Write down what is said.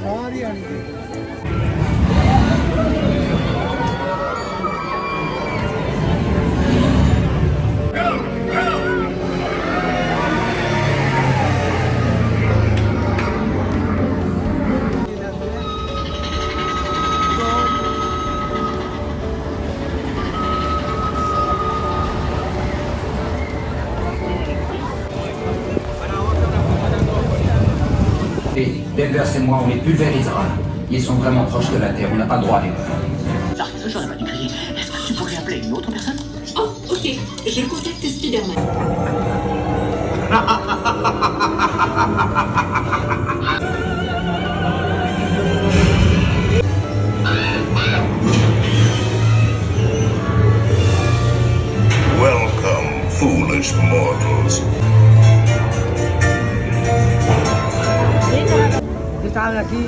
ਸਾਰੀ ਆਣੀ Denvers et moi, on les pulvérisera. Ils sont vraiment proches de la Terre, on n'a pas le droit à l'erreur. J'arrive, j'en ai pas dû crier. Est-ce que tu pourrais appeler une autre personne? Oh, ok. Je contacte Spider-Man. Welcome, foolish mortals. Kita lagi